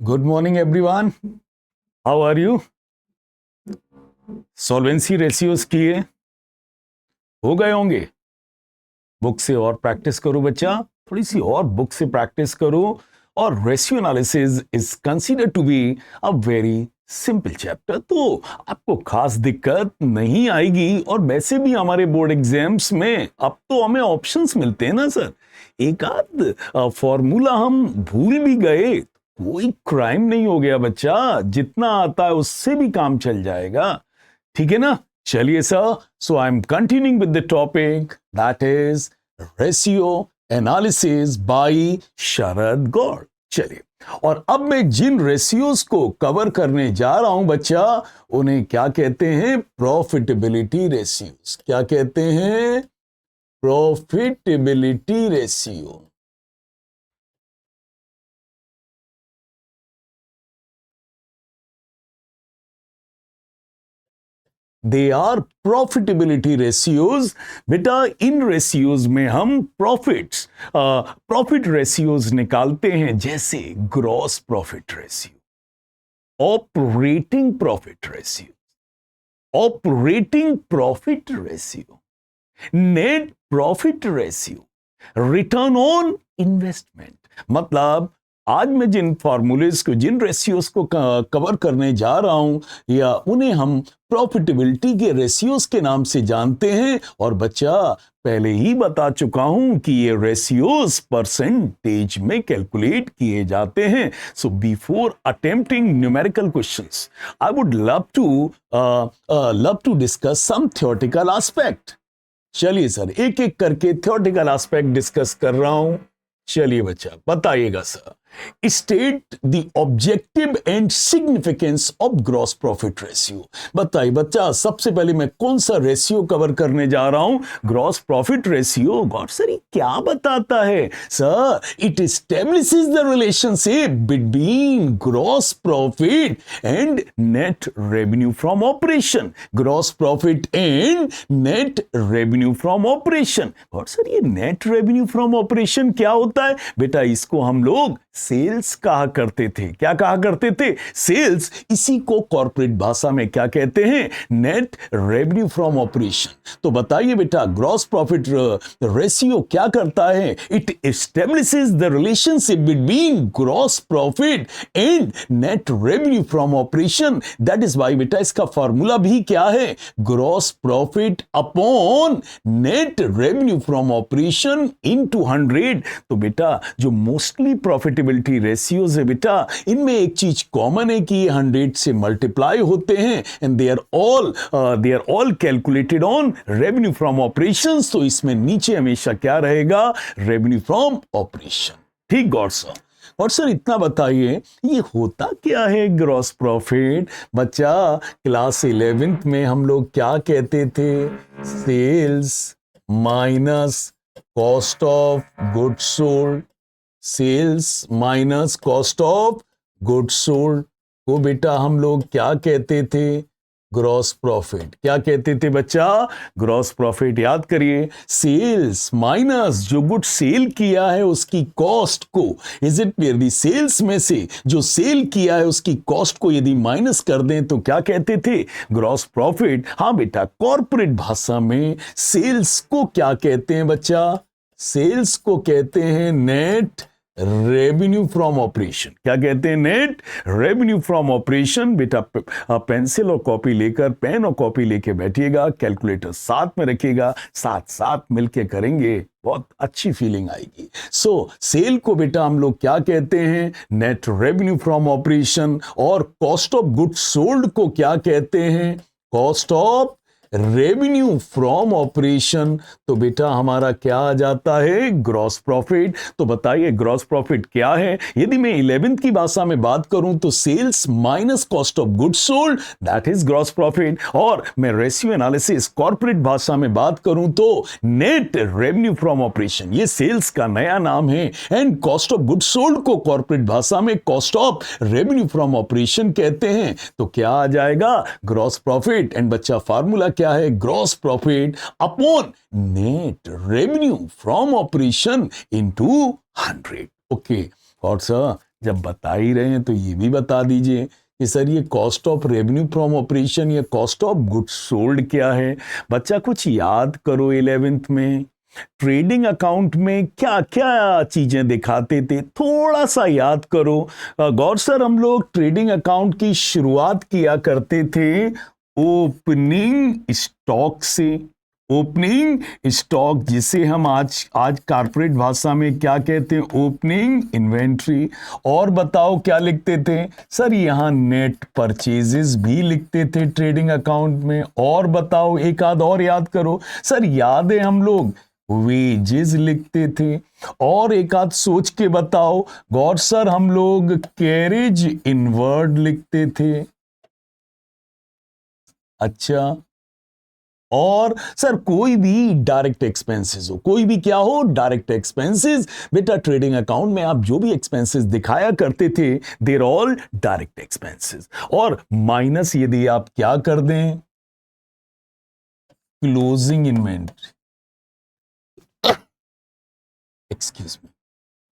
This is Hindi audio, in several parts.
Good morning everyone, how are you? Solvency ratios किए हो गए होंगे। बुक से और प्रैक्टिस करो बच्चा, थोड़ी सी और बुक से प्रैक्टिस करो। और ratio analysis is consider to be a very simple chapter, तो आपको खास दिक्कत नहीं आएगी। और वैसे भी हमारे बोर्ड एग्जाम्स में अब तो हमें ऑप्शंस मिलते हैं ना सर, एक आध फॉर्मूला हम भूल भी गए, कोई क्राइम नहीं हो गया बच्चा, जितना आता है उससे भी काम चल जाएगा। ठीक है ना? चलिए sir, so I am continuing with the topic that is ratio analysis by Sharad Gaur. चलिए, और अब मैं जिन रेशियोज को कवर करने जा रहा हूं बच्चा, उन्हें क्या कहते हैं? Profitability ratios. क्या कहते हैं? Profitability ratio. They are profitability ratios. बेटा, इन रेशियोज में हम प्रॉफिट रेशियोज निकालते हैं, जैसे gross profit ratio, operating profit ratio, operating profit ratio, net profit ratio, return on investment. मतलब आज मैं जिन फॉर्मूलेज को, जिन रेशियोज को कवर करने जा रहा हूं, या उन्हें हम प्रॉफिटेबिलिटी के रेशियोज के नाम से जानते हैं। और बच्चा, पहले ही बता चुका हूं कि ये रेशियोज परसेंटेज में कैलकुलेट किए जाते हैं। So before attempting numerical questions, I would love to discuss some theoretical aspect. चलिए सर, एक एक करके थ्योरेटिकल एस्पेक्ट डिस्कस कर रहा हूं। चलिए बच्चा, बताइएगा sir, state the objective and significance of gross profit ratio. बताइए बच्चा, सबसे पहले मैं कौन सा रेशियो कवर करने जा रहा हूं? Gross profit ratio. God sir, ये क्या बताता है? Sir, it establishes the relationship between gross profit and net revenue from operation. Gross profit and net revenue from operation. God sir, ये नेट रेवेन्यू फ्रॉम ऑपरेशन क्या होता है? बेटा, इसको हम लोग सेल्स कहा करते थे। क्या कहा करते थे? सेल्स। इसी को कॉर्पोरेट भाषा में क्या कहते हैं? Net revenue from operation. तो बताइए बेटा, ग्रॉस प्रॉफिट रेशियो क्या करता है? It establishes the relationship between gross profit and net revenue from operation. That is why बेटा, इसका फॉर्मूला भी क्या है? Gross profit upon net revenue from operation into 100। तो बेटा, जो मोस्टली प्रॉफिटेबिलिटी रेशियोज है बेटा, इनमें एक चीज कॉमन है कि 100 से मल्टीप्लाई होते हैं, and they are all calculated on revenue from operations. तो इसमें नीचे हमेशा क्या रहेगा? Revenue from operation. ठीक गॉड सर। और सर, इतना बताइए, ये होता क्या है ग्रॉस प्रॉफिट? बच्चा, क्लास 11th में हम लोग क्या कहते थे? Sales minus cost of goods sold. Sales minus cost of goods sold को बेटा हम लोग क्या कहते थे? Gross profit. क्या कहते थे बच्चा? Gross profit. याद करिए, सेल्स माइनस जो गुड सेल किया है उसकी कॉस्ट को, इज इट क्लियर? सेल्स में से जो सेल किया है उसकी कॉस्ट को यदि माइनस कर दें तो क्या कहते थे? Gross profit. हाँ बेटा, कॉर्पोरेट भाषा में सेल्स को क्या कहते हैं बच्चा? सेल्स को कहते हैं नेट रेवेन्यू फ्रॉम ऑपरेशन। क्या कहते हैं? Net revenue from operation. बेटा, पेंसिल और कॉपी लेकर, पेन और कॉपी लेके बैठिएगा, कैलकुलेटर साथ में रखिएगा, साथ साथ मिलके करेंगे, बहुत अच्छी फीलिंग आएगी। सो सेल को बेटा हम लोग क्या कहते हैं? Net revenue from operation. और कॉस्ट ऑफ गुड्स सोल्ड को क्या कहते हैं? Cost of revenue from operation. तो बेटा हमारा क्या आ जाता है? Gross profit. तो बताइए, ग्रॉस प्रॉफिट क्या है? यदि मैं 11th की भाषा में बात करूं तो sales minus cost of goods sold, that is gross profit. और मैं रेशियो एनालिसिस कॉर्पोरेट भाषा में बात करूं तो नेट रेवेन्यू फ्रॉम ऑपरेशन, ये सेल्स का नया नाम है, and cost of goods sold को कॉर्पोरेट भाषा में cost of revenue from operation कहते हैं। तो क्या आ जाएगा? Gross profit. एंड बच्चा, फार्मूला क्या है? Gross profit upon net revenue from operation into 100। Okay, और सर जब बता ही रहे हैं तो ये भी बता दीजिए कि सर ये cost of revenue from operation या कॉस्ट ऑफ गुड्स सोल्ड क्या है। बच्चा कुछ याद करो, 11th में ट्रेडिंग अकाउंट में क्या क्या चीजें दिखाते थे, थोड़ा सा याद करो। गौर सर, हम लोग ट्रेडिंग अकाउंट की शुरुआत किया करते थे ओपनिंग स्टॉक से। ओपनिंग स्टॉक जिसे हम आज कारपोरेट भाषा में क्या कहते हैं, ओपनिंग इन्वेंट्री। और बताओ क्या लिखते थे सर, यहां नेट परचेजेस भी लिखते थे ट्रेडिंग अकाउंट में। और बताओ एक आध और याद करो सर, याद है हम लोग वेजेस लिखते थे। और एक आध सोच के बताओ गौर सर, हम लोग कैरेज इनवर्ड लिखते थे। अच्छा, और सर कोई भी डायरेक्ट एक्सपेंसेस हो, कोई भी क्या हो, डायरेक्ट एक्सपेंसेस। बेटा ट्रेडिंग अकाउंट में आप जो भी एक्सपेंसेस दिखाया करते थे, देर ऑल डायरेक्ट एक्सपेंसेस। और माइनस यदि आप क्या कर दें, क्लोजिंग इन्वेंट्री, एक्सक्यूज मी,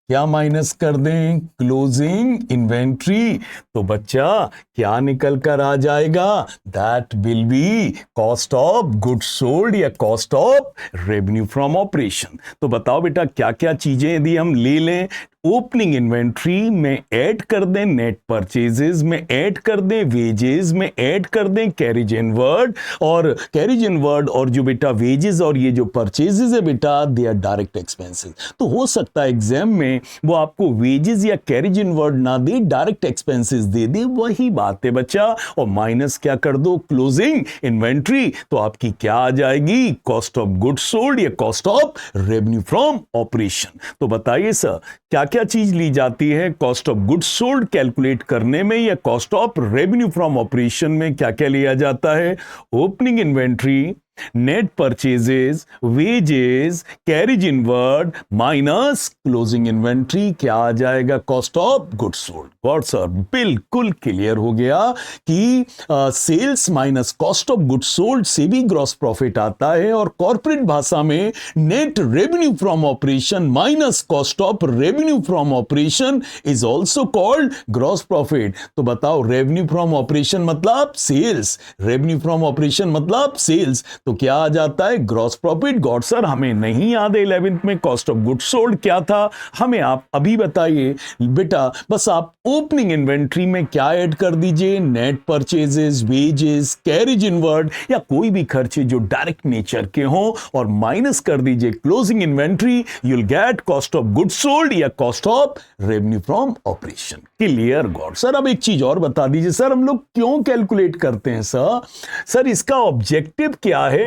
क्या माइनस कर दें, क्लोजिंग इन्वेंट्री। तो बच्चा क्या निकल कर आ जाएगा, that will be cost of goods sold या cost of revenue from operation. तो बताओ बेटा क्या क्या चीजें यदि हम ले लें, ओपनिंग इन्वेंट्री में ऐड कर दें नेट परचेजेस, में ऐड कर दें वेजेस, में ऐड कर दें कैरेज इनवर्ड। और कैरेज इनवर्ड और जो बेटा वेजेस और ये जो परचेजेस है बेटा, दे आर डायरेक्ट एक्सपेंसेस। तो हो सकता है एग्जाम में वो आपको वेजेस या कैरेज इनवर्ड ना दे, डायरेक्ट एक्सपेंसेस दे दे। वही बात है बच्चा। और माइनस क्या कर दो, क्लोजिंग इन्वेंट्री। तो आपकी क्या आ जाएगी, कॉस्ट ऑफ गुड्स सोल्ड या cost of revenue from operation. तो बताइए सर क्या क्या चीज ली जाती है cost of goods sold calculate करने में या cost of revenue from operation में, क्या क्या लिया जाता है, opening inventory, net purchases, wages, carriage inward minus closing inventory. क्या आ जाएगा, cost of goods sold. God sir बिल्कुल क्लियर हो गया कि sales minus cost of goods sold से भी ग्रॉस प्रॉफिट आता है। और कॉर्पोरेट भाषा में net revenue from operation minus cost of revenue from operation is also called gross profit. तो बताओ रेवेन्यू फ्रॉम ऑपरेशन मतलब सेल्स, रेवेन्यू फ्रॉम ऑपरेशन मतलब सेल्स। तो क्या आ जाता है, ग्रॉस प्रॉफिट। गॉड सर हमें नहीं याद है 11th में कॉस्ट ऑफ गुड्स सोल्ड क्या था, हमें आप अभी बताइए बेटा। बस आप ओपनिंग इन्वेंट्री में क्या ऐड कर दीजिए, net purchases, wages, carriage inward या कोई भी खर्चे जो डायरेक्ट नेचर के हों, और माइनस कर दीजिए closing inventory. You will get cost of goods sold या cost of revenue from operation. Clear god sir. अब एक चीज और बता दीजिए सर, हम लोग क्यों कैलकुलेट करते हैं सर इसका ऑब्जेक्टिव क्या है?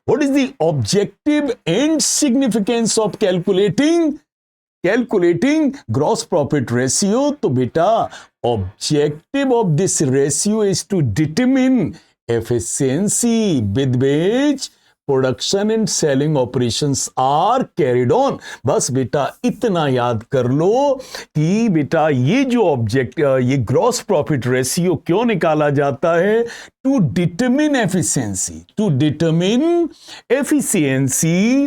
What is the objective and significance of calculating gross profit ratio? तो बेटा objective of this ratio is to determine efficiency with which production and selling operations are carried on. बस बेटा इतना याद कर लो कि बेटा ये जो ये ग्रॉस प्रॉफिट रेशियो क्यों निकाला जाता है, to determine efficiency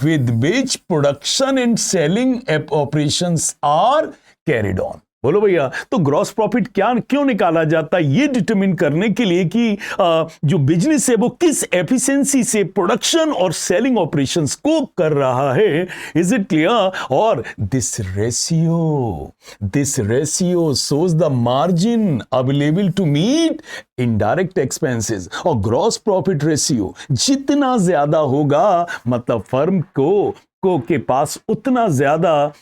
with which production and selling operations are carried on. बोलो भैया, तो ग्रॉस प्रॉफिट क्यों निकाला जाता है, ये डिटरमिन करने के लिए कि जो बिजनेस है वो किस एफिशिएंसी से प्रोडक्शन और सेलिंग ऑपरेशंस को कर रहा है। Is it clear? और this ratio shows the margin available to meet indirect expenses. और ग्रॉस प्रॉफिट रेशियो जितना ज्यादा होगा, मतलब फर्म के पास उतना ज्यादा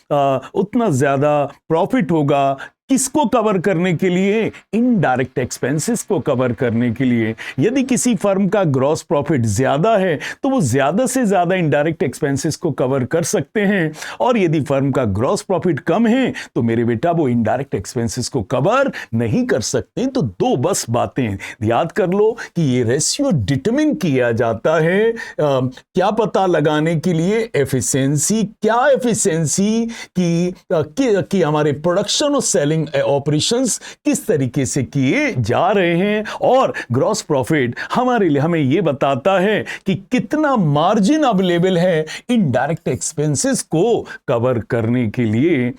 प्रॉफिट होगा। किसको कवर करने के लिए? इनडायरेक्ट एक्सपेंसेस को कवर करने के लिए। यदि किसी फर्म का ग्रॉस प्रॉफिट ज्यादा है तो वो ज्यादा से ज्यादा इनडायरेक्ट एक्सपेंसेस को कवर कर सकते हैं, और यदि फर्म का ग्रॉस प्रॉफिट कम है तो मेरे बेटा वो इनडायरेक्ट एक्सपेंसेस को कवर नहीं कर सकते। तो दो बस बातें याद कर लो कि ये रेशियो डिटरमिन किया जाता है क्या पता लगाने के लिए, एफिशिएंसी। क्या एफिशिएंसी की हमारे प्रोडक्शन और सेलिंग सेलिंग ऑपरेशंस किस तरीके से किए जा रहे हैं, और ग्रॉस प्रॉफिट हमारे लिए हमें यह बताता है कि कितना मार्जिन अवेलेबल है इनडायरेक्ट एक्सपेंसेस को कवर करने के लिए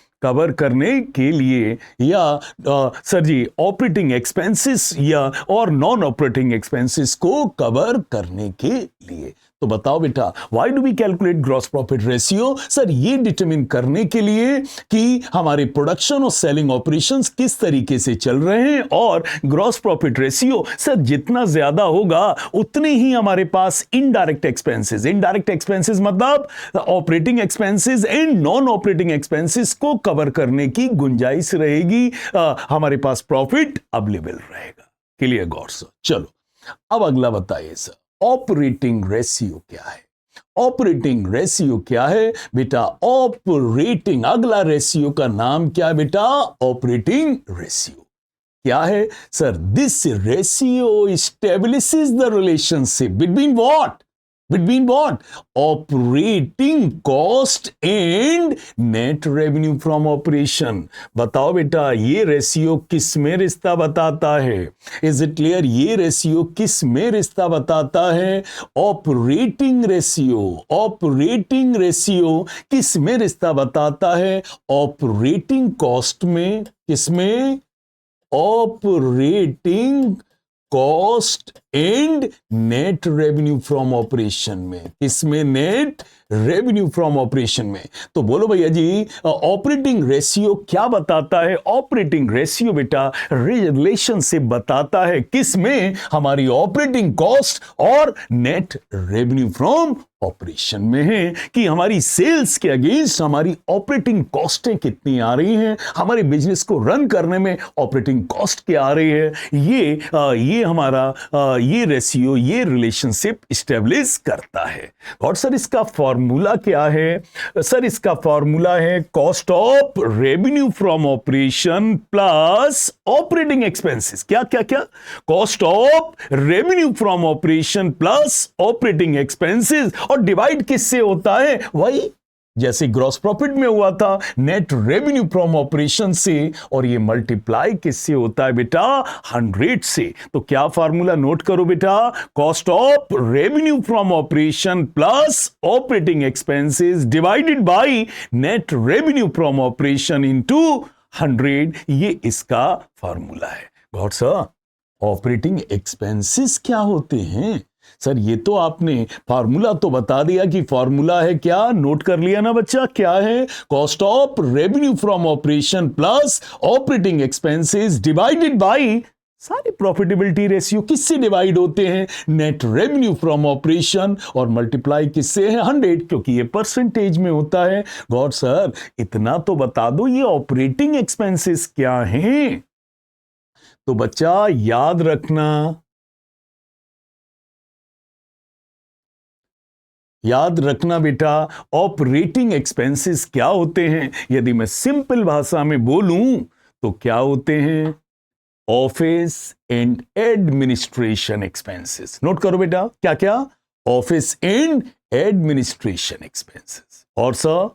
या सर जी ऑपरेटिंग एक्सपेंसेस या और नॉन ऑपरेटिंग एक्सपेंसेस को कवर करने के लिए। तो बताओ बेटा, why do we calculate gross profit ratio? Sir ये डिटरमिन करने के लिए कि हमारे प्रोडक्शन और सेलिंग ऑपरेशंस किस तरीके से चल रहे हैं, और ग्रॉस प्रॉफिट रेशियो सर जितना ज्यादा होगा उतने ही हमारे पास इनडायरेक्ट एक्सपेंसेस मतलब operating expenses and non operating expenses को कवर करने की गुंजाइश रहेगी, हमारे पास प्रॉफिट अवेलेबल रहेगा। Clear god sir? चलो अब अगला बताइए सर, ऑपरेटिंग रेशियो क्या है? ऑपरेटिंग रेशियो क्या है बेटा? ऑपरेटिंग, अगला रेशियो का नाम क्या है बेटा? ऑपरेटिंग रेशियो क्या है sir? This ratio establishes the relationship between what? Operating cost and net revenue from operation. बताओ बेटा, ये रेशियो किस में रिश्ता बताता है? Is it clear? ये रेशियो किस में रिश्ता बताता है? ऑपरेटिंग रेशियो किस में रिश्ता बताता है? ऑपरेटिंग कॉस्ट में। किसमें? Operating cost and net revenue from operation में। किसमें? नेट रेवेन्यू फ्रॉम ऑपरेशन में। तो बोलो भैया जी, ऑपरेटिंग रेशियो क्या बताता है? ऑपरेटिंग रेशियो बेटा रिलेशनशिप बताता है किसमें? हमारी ऑपरेटिंग कॉस्ट और नेट रेवेन्यू फ्रॉम ऑपरेशन में है, कि हमारी सेल्स के अगेंस्ट हमारी ऑपरेटिंग कॉस्टें कितनी आ रही हैं, हमारे बिजनेस को रन करने में ऑपरेटिंग कॉस्ट क्या आ रही है, ये हमारा ये रेशियो, ये रिलेशनशिप स्टेब्लिश करता है। और सर इसका फॉर्मूला क्या है? सर इसका फॉर्मूला है cost of revenue from operation plus operating expenses. क्या क्या क्या? Cost of revenue from operation plus operating expenses, और डिवाइड किससे होता है? वही जैसे ग्रॉस प्रॉफिट में हुआ था, नेट रेवेन्यू फ्रॉम ऑपरेशन से, और ये मल्टीप्लाई किससे होता है बेटा? 100 से। तो क्या फार्मूला नोट करो बेटा? Cost of revenue from operation plus operating expenses divided by net revenue from operation into 100, ये इसका फार्मूला है। गॉड सर, ऑपरेटिंग एक्सपेंसेस क्या होते हैं? सर ये तो आपने फार्मूला तो बता दिया कि फार्मूला है क्या, नोट कर लिया ना बच्चा? क्या है? Cost of revenue from operation plus operating expenses divided by सारे प्रॉफिटेबिलिटी रेशियो। किससे डिवाइड होते हैं? नेट रेवेन्यू फ्रॉम ऑपरेशन, और मल्टीप्लाई किससे है? 100, क्योंकि ये परसेंटेज में होता है। गॉड सर इतना तो बता दो, ये ऑपरेटिंग एक्सपेंसेस क्या हैं? तो बच्चा याद रखना बेटा, ऑपरेटिंग एक्सपेंसेस क्या होते हैं? यदि मैं सिंपल भाषा में बोलूं तो क्या होते हैं? Office and administration expenses. Note करो बेटा, क्या क्या? Office and administration expenses. और sir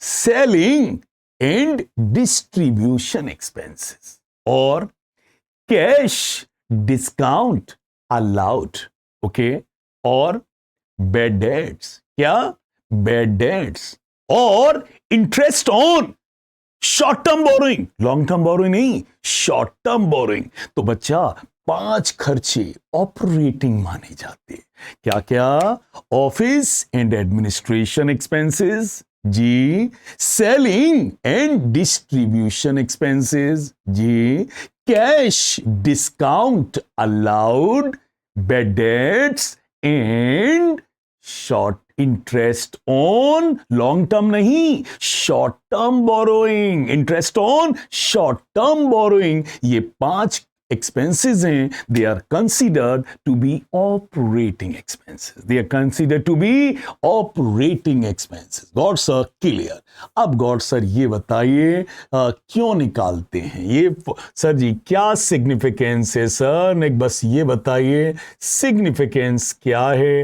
selling and distribution expenses, और कैश डिस्काउंट अलाउड, ओके, और बैड डेट्स। क्या? बैड डेट्स, और interest on short term borrowing, long term borrowing नहीं, शॉर्ट टर्म बोरोइंग। तो बच्चा 5 खर्चे ऑपरेटिंग माने जाते। क्या क्या? ऑफिस एंड एडमिनिस्ट्रेशन एक्सपेंसेस जी, सेलिंग एंड डिस्ट्रीब्यूशन एक्सपेंसेस जी, cash discount allowed, bad debts and short interest on long term नहीं, short term borrowing, interest on short term borrowing. ये 5 expenses हैं, they are considered to be operating expenses. They are considered to be operating expenses. God sir clear. अब God sir ये बताइए क्यों निकालते हैं ये? सर जी क्या सिग्निफिकेंस है सर? ने बस ये बताइए सिग्निफिकेंस क्या है।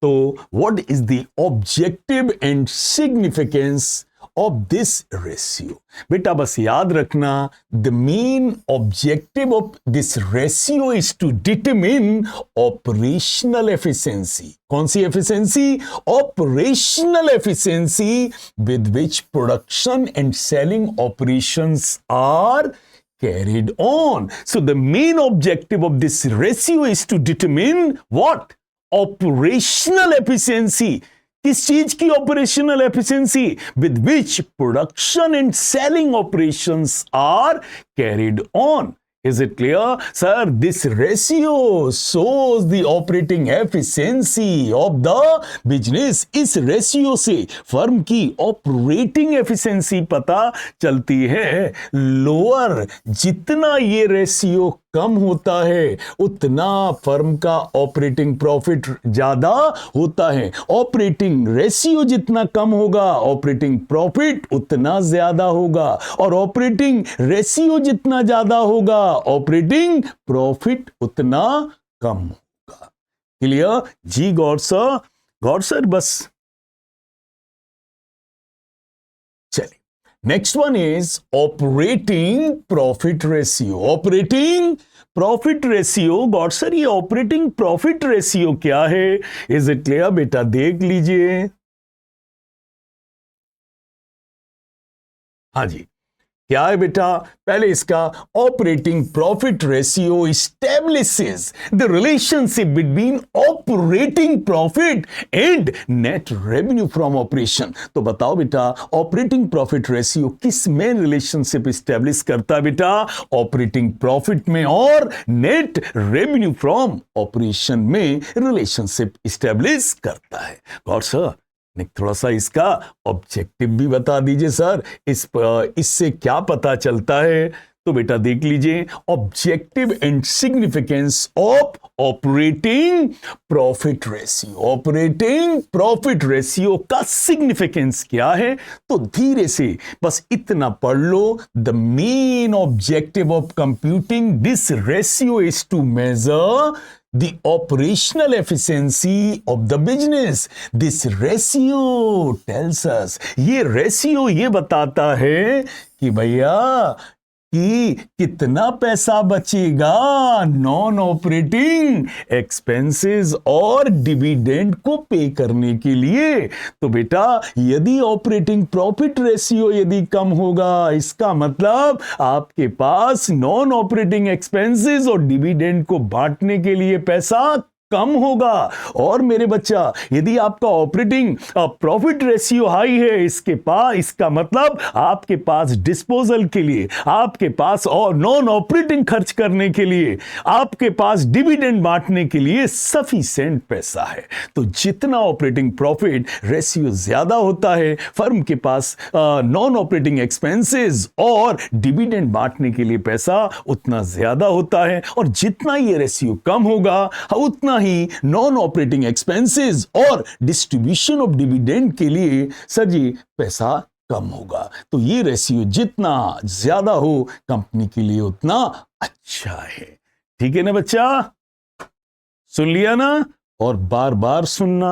तो what is the objective and significance of this ratio. बेटा बस याद रखना, the main objective of this ratio is to determine operational efficiency. कौन सी efficiency? Operational efficiency with which production and selling operations are carried on. So the main objective of this ratio is to determine what? Operational efficiency. किस चीज की operational efficiency? With which production and selling operations are carried on. Is it clear? Sir, this ratio shows the operating efficiency of the business. इस रेशियो से फर्म की ऑपरेटिंग एफिशिएंसी पता चलती है. लोअर जितना ये रेशियो कम होता है उतना फर्म का ऑपरेटिंग प्रॉफिट ज्यादा होता है. ऑपरेटिंग रेशियो जितना कम होगा ऑपरेटिंग प्रॉफिट उतना ज्यादा होगा, और ऑपरेटिंग रेशियो जितना ज्यादा होगा ऑपरेटिंग प्रॉफिट उतना कम होगा. क्लियर जी? गौर सर बस. चलिए, next one is operating profit ratio. Operating profit ratio. God sir, ये ऑपरेटिंग प्रॉफिट रेशियो क्या है? Is it clear? बेटा देख लीजिए. हाँ जी, क्या है बेटा? पहले इसका operating profit ratio establishes the relationship between operating profit and net revenue from operation. तो बताओ बेटा, ऑपरेटिंग प्रॉफिट रेशियो किस में रिलेशनशिप एस्टैब्लिश करता है बेटा? ऑपरेटिंग प्रॉफिट में और नेट रेवेन्यू फ्रॉम ऑपरेशन में रिलेशनशिप एस्टैब्लिश करता है. गॉड सर, थोड़ा सा इसका ऑब्जेक्टिव भी बता दीजिए सर. इससे क्या पता चलता है? तो बेटा देख लीजिए, objective and significance of operating profit ratio. Operating profit ratio का सिग्निफिकेंस क्या है? तो धीरे से बस इतना पढ़ लो. The main objective of computing this ratio is to measure the operational efficiency of the business. This ratio tells us, ये रेशियो ये बताता है कि भैया कि कितना पैसा बचेगा नॉन ऑपरेटिंग एक्सपेंसेस और डिविडेंड को पे करने के लिए. तो बेटा यदि ऑपरेटिंग प्रॉफिट रेशियो यदि कम होगा, इसका मतलब आपके पास नॉन ऑपरेटिंग एक्सपेंसेस और डिविडेंड को बांटने के लिए पैसा कम होगा. और मेरे बच्चा, यदि आपका ऑपरेटिंग प्रॉफिट रेशियो हाई है, इसका मतलब आपके पास डिस्पोजल के लिए, आपके पास और नॉन ऑपरेटिंग खर्च करने के लिए, आपके पास डिविडेंड बांटने के लिए सफिशिएंट पैसा है. तो जितना ऑपरेटिंग प्रॉफिट रेशियो ज्यादा होता है, फर्म के पास नॉन ऑपरेटिंग एक्सपेंसेस और डिविडेंड बांटने के लिए पैसा उतना ज्यादा होता है. और जितना ये रेशियो कम होगा उतना ही नॉन ऑपरेटिंग एक्सपेंसेस और डिस्ट्रीब्यूशन ऑफ डिविडेंड के लिए सर जी पैसा कम होगा. तो ये रेशियो जितना ज्यादा हो कंपनी के लिए उतना अच्छा है. ठीक है ना बच्चा? सुन लिया ना? और बार बार सुनना.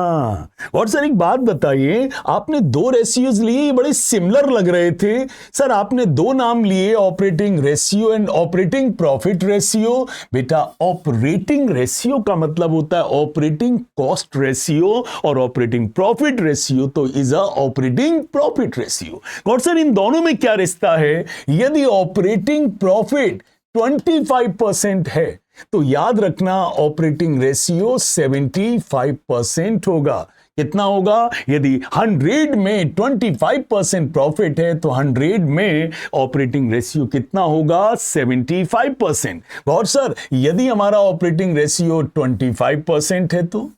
और सर एक बात बताइए, आपने दो रेशियोज लिए, ये बड़े सिमिलर लग रहे थे. सर आपने दो नाम लिए, operating ratio and operating profit ratio. बेटा ऑपरेटिंग रेशियो का मतलब होता है ऑपरेटिंग कॉस्ट रेशियो, और ऑपरेटिंग प्रॉफिट रेशियो तो is a operating profit ratio. और सर इन दोनों में क्या रिश्ता है? यदि ऑपरेटिंग प्रॉफिट 25% है तो याद रखना ऑपरेटिंग रेशियो 75% होगा. कितना होगा? यदि 100 में 25% प्रॉफिट है तो 100 में ऑपरेटिंग रेशियो कितना होगा? 75%. और सर यदि हमारा ऑपरेटिंग रेशियो 25% है तो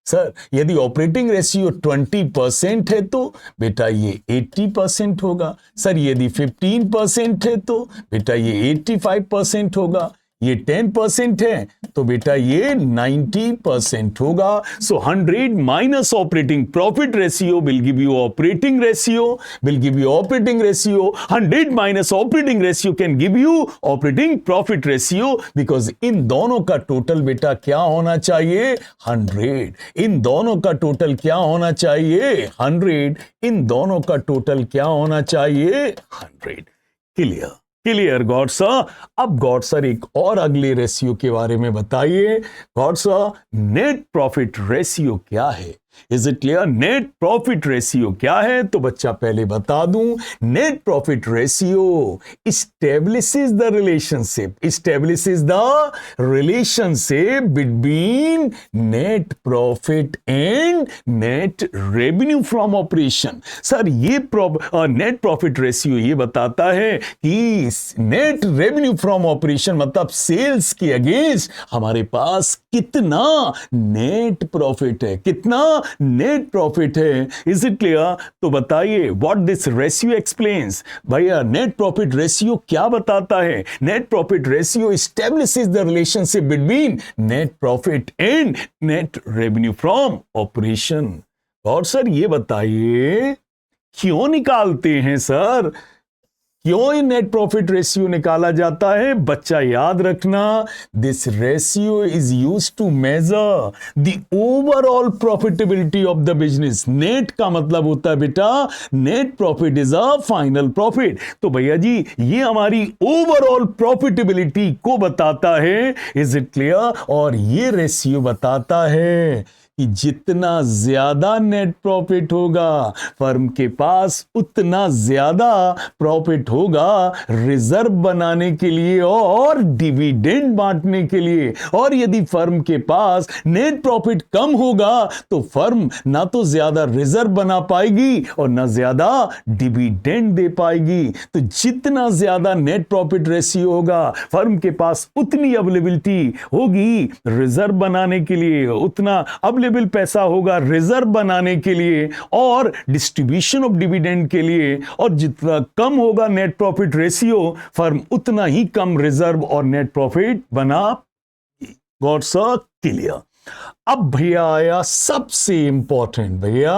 सर यदि ऑपरेटिंग रेशियो 20% है तो बेटा ये 80% होगा. सर यदि 15% है तो बेटा ये 85% होगा. ये 10% है, तो बेटा ये 90% होगा। सो 100 minus operating profit ratio will give you operating ratio, will give you operating ratio. 100 minus operating ratio can give you operating profit ratio, because in दोनों का टोटल बेटा क्या होना चाहिए? 100। इन दोनों का टोटल क्या होना चाहिए? 100। इन दोनों का टोटल क्या होना चाहिए? 100। क्लियर? Clear god sir? अब गॉड सर एक और अगले रेशियो के बारे में बताइए। God sir, net profit ratio क्या है? Is it clear? Net profit ratio क्या है? तो बच्चा पहले बता दूं, net profit ratio establishes the relationship between net profit and net revenue from operation। Sir ये नेट प्रॉफिट रेशियो ये बताता है कि नेट रेवेन्यू फ्रॉम ऑपरेशन मतलब सेल्स के अगेंस्ट हमारे पास कितना नेट प्रॉफिट है, कितना नेट प्रॉफिट है। Is it clear? तो बताइए व्हाट दिस रेशियो एक्सप्लेन्स। भैया नेट प्रॉफिट रेशियो क्या बताता है? Net profit ratio establishes the relationship between net profit and net revenue from operation. और सर ये बताइए क्यों निकालते हैं सर? क्यों ये नेट प्रॉफिट रेशियो निकाला जाता है? बच्चा याद रखना, this ratio is used to measure the overall profitability of the business. Net का मतलब होता है बेटा, net profit is a final profit. तो भैया जी ये हमारी ओवरऑल प्रॉफिटेबिलिटी को बताता है। Is it clear? और ये रेशियो बताता है कि जितना ज्यादा नेट प्रॉफिट होगा फर्म के पास, उतना ज्यादा प्रॉफिट होगा रिजर्व बनाने के लिए और डिविडेंड बांटने के लिए। और यदि फर्म के पास नेट प्रॉफिट कम होगा तो फर्म ना तो ज्यादा रिजर्व बना पाएगी और ना ज्यादा डिविडेंड दे पाएगी। तो जितना ज्यादा नेट प्रॉफिट रेशियो होगा फर्म के पास उतनी अवेलेबिलिटी होगी रिजर्व बनाने के लिए, उतना अवेलेबल पैसा होगा रिजर्व बनाने के लिए और डिस्ट्रीब्यूशन ऑफ डिविडेंड के लिए। और जितना कम होगा नेट प्रॉफिट रेशियो फर्म उतना ही कम रिजर्व और नेट प्रॉफिट बना। Got sir? क्लियर? अब भैया आया सबसे इंपॉर्टेंट भैया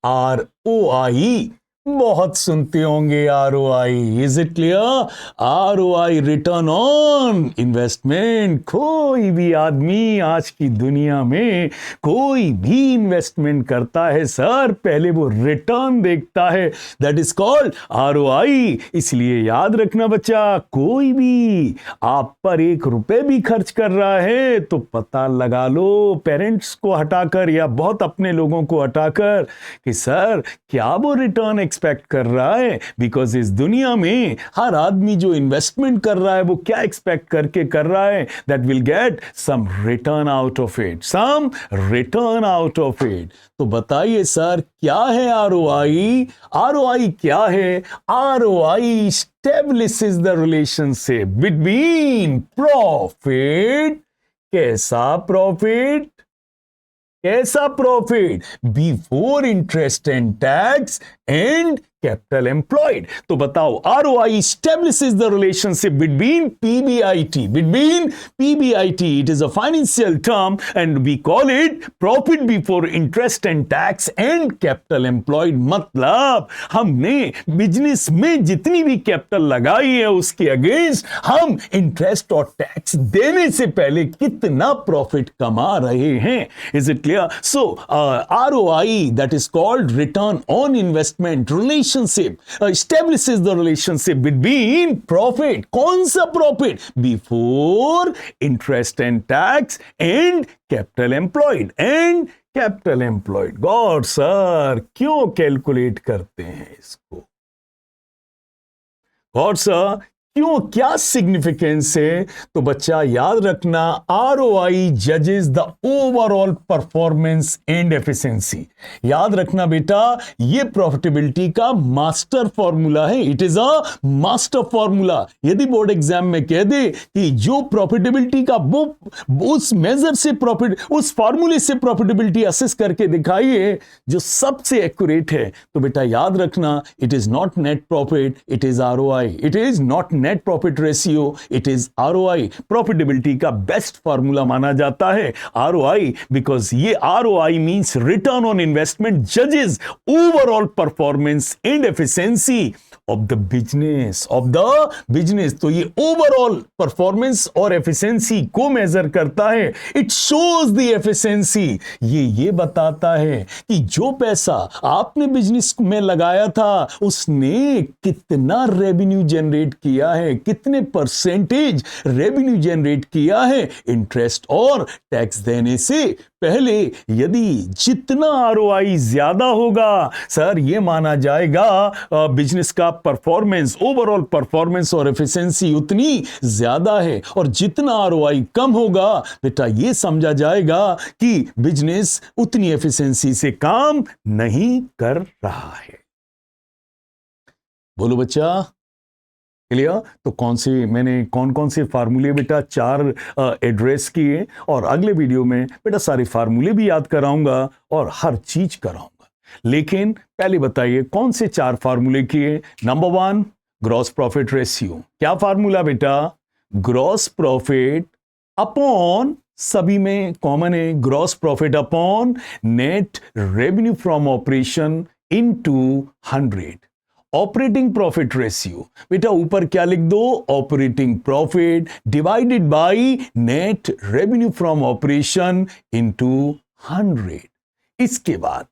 ROI। बहुत सुनते होंगे ROI। Is it clear? ROI return on investment. कोई भी आदमी आज की दुनिया में कोई भी इन्वेस्टमेंट करता है सर, पहले वो रिटर्न देखता है, दैट इज कॉल्ड ROI। इसलिए याद रखना बच्चा, कोई भी आप पर 1 रुपए भी खर्च कर रहा है तो पता लगा लो पेरेंट्स को हटाकर या बहुत अपने लोगों को हटाकर कि सर क्या वो रिटर्न एक्सपेक्ट कर रहा है। बिकॉज इस दुनिया में हर आदमी जो इन्वेस्टमेंट कर रहा है वो क्या एक्सपेक्ट करके कर रहा है? That will get some return out of it, some return out of it. तो बताइए सर क्या है ROI? ROI क्या है? ROI establishes the relationship between profit, कैसा प्रॉफिट? कैसा profit? Before interest and tax and capital employed. तो बताओ ROI establishes the relationship between PBIT, it is a financial term and we call it profit before interest and tax and capital employed। मतलब हमने बिजनेस में जितनी भी कैपिटल लगाई है उसके अगेंस्ट हम इंटरेस्ट और टैक्स देने से पहले कितना प्रॉफिट कमा रहे हैं। Is it clear? So ROI that is called return on investment relationship establishes the relationship between profit, कौन सा profit? Before interest and tax and capital employed. God sir क्यों कैलकुलेट करते हैं इसको? गॉड सर क्यों, क्या सिग्निफिकेंस है? तो बच्चा याद रखना ROI जजेस the overall performance and efficiency. याद रखना बेटा ये प्रॉफिटेबिलिटी का मास्टर फॉर्मूला है। It is a master formula. यदि बोर्ड एग्जाम में कह दे कि जो प्रॉफिटेबिलिटी का वो उस मेजर से प्रॉफिट, उस फॉर्मूले से प्रॉफिटेबिलिटी असेस करके दिखाइए जो सबसे एक्यूरेट है, तो बेटा याद रखना it is not net profit, it is ROI। It is not net profit ratio, it is ROI. Profitability का बेस्ट फार्मूला माना जाता है आरओआई, बिकॉज ये ROI means return on investment जजेस overall performance and efficiency of the business. तो ये ओवरऑल परफॉर्मेंस और एफिशिएंसी को मेजर करता है। इट शोज द एफिशिएंसी, ये बताता है कि जो पैसा आपने बिजनेस में लगाया था उसने कितना रेवेन्यू जनरेट किया है, कितने परसेंटेज रेवेन्यू जनरेट किया है इंटरेस्ट और टैक्स देने से पहले। यदि जितना आरओआई ज्यादा होगा सर, ये माना जाएगा बिजनेस का परफॉर्मेंस, ओवरऑल परफॉर्मेंस और एफिशिएंसी उतनी ज्यादा है, और जितना आरओआई कम होगा बेटा ये समझा जाएगा कि बिजनेस उतनी एफिशिएंसी से काम नहीं कर रहा है। बोलो बच्चा, क्लियर? तो कौन कौन से फार्मूले बेटा 4 एड्रेस किए, और अगले वीडियो में बेटा सारे फार्मूले भी याद कराऊंगा और हर चीज कराऊंगा। लेकिन पहले बताइए कौन से 4 फार्मूले किए। Number 1 gross profit ratio. क्या फार्मूला बेटा? ग्रॉस प्रॉफिट अपॉन, सभी में कॉमन है, gross profit upon net revenue from operation into 100। Operating profit ratio बेटा ऊपर क्या लिख दो? Operating profit divided by net revenue from operation into 100। इसके बाद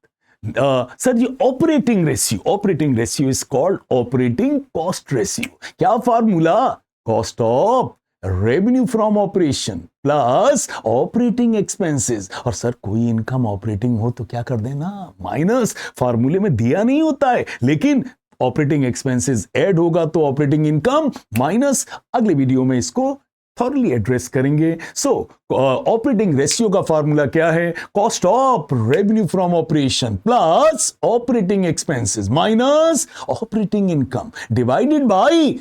सर जी operating ratio is called operating cost ratio. क्या formula? Cost of revenue from operation plus operating expenses. और सर कोई इनकम ऑपरेटिंग हो तो क्या कर देना? माइनस। फार्मूले में दिया नहीं होता है, लेकिन ऑपरेटिंग एक्सपेंसेस ऐड होगा तो ऑपरेटिंग इनकम माइनस। अगले वीडियो में इसको थॉरली एड्रेस करेंगे। सो ऑपरेटिंग रेशियो का फार्मूला क्या है? Cost of revenue from operation plus operating expenses minus operating income divided by,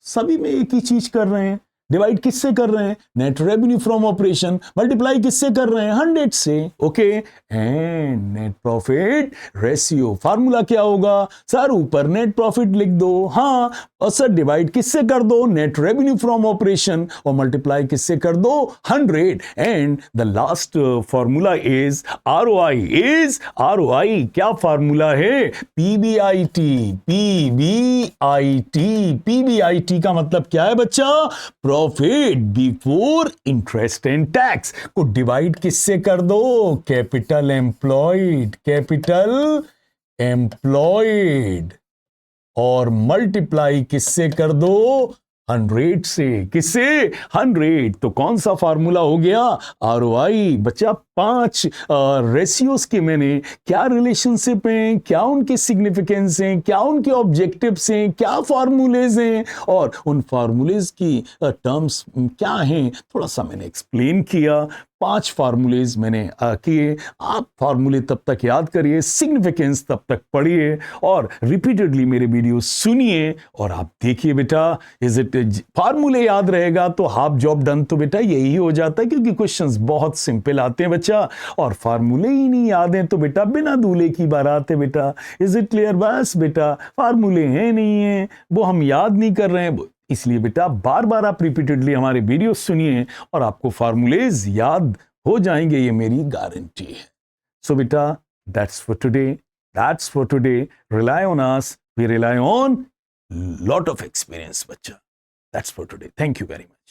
सभी में एक ही चीज कर रहे हैं, डिवाइड किससे कर रहे हैं? Net revenue from operation multiply किससे कर रहे हैं? 100 से। Okay, and net profit ratio formula क्या होगा? सर ऊपर नेट प्रॉफिट लिख दो, हाँ, और सर डिवाइड किससे कर दो? नेट रेवेन्यू फ्रॉम ऑपरेशन, और मल्टीप्लाई किससे कर दो? 100। And the last formula is ROI. क्या फार्मूला है? पीबीआईटी। पीबीआईटी का मतलब क्या है बच्चा? Profit before interest and tax को डिवाइड किससे कर दो? कैपिटल एम्प्लॉयड, और मल्टीप्लाई किससे कर दो? 100 से। किससे? 100। तो कौन सा फार्मूला हो गया? आरओआई। बच्चा 5 रेशियोज के मैंने क्या रिलेशनशिप हैं, क्या उनके सिग्निफिकेंस हैं, क्या उनके ऑब्जेक्टिव्स हैं, क्या फार्मूलेज हैं, और उन फार्मूलेज की टर्म्स क्या हैं, थोड़ा सा मैंने एक्सप्लेन किया। 5 फार्मूलेज मैंने किए। आप फार्मूले तब तक याद करिए, सिग्निफिकेंस तब तक पढ़िए, और रिपीटेडली मेरे वीडियो सुनिए, और आप देखिए बेटा, इज इट फार्मूले याद रहेगा तो हाफ जॉब डन। तो बेटा यही हो जाता है, क्योंकि क्वेश्चंस बहुत सिंपल आते हैं बच्चा, और फार्मूले ही नहीं याद हैं तो बेटा बिना दूल्हे की बारात है बेटा। Is it clear? बस बेटा फार्मूले हैं नहीं है, वो हम याद नहीं कर रहे हैं, इसलिए बेटा बार बार आप रिपीटेडली हमारे वीडियो सुनिए और आपको फार्मूलेज याद हो जाएंगे, ये मेरी गारंटी है। सो बेटा that's for today. Rely on us, we rely on lot of experience बच्चा। That's for today. Thank you very much.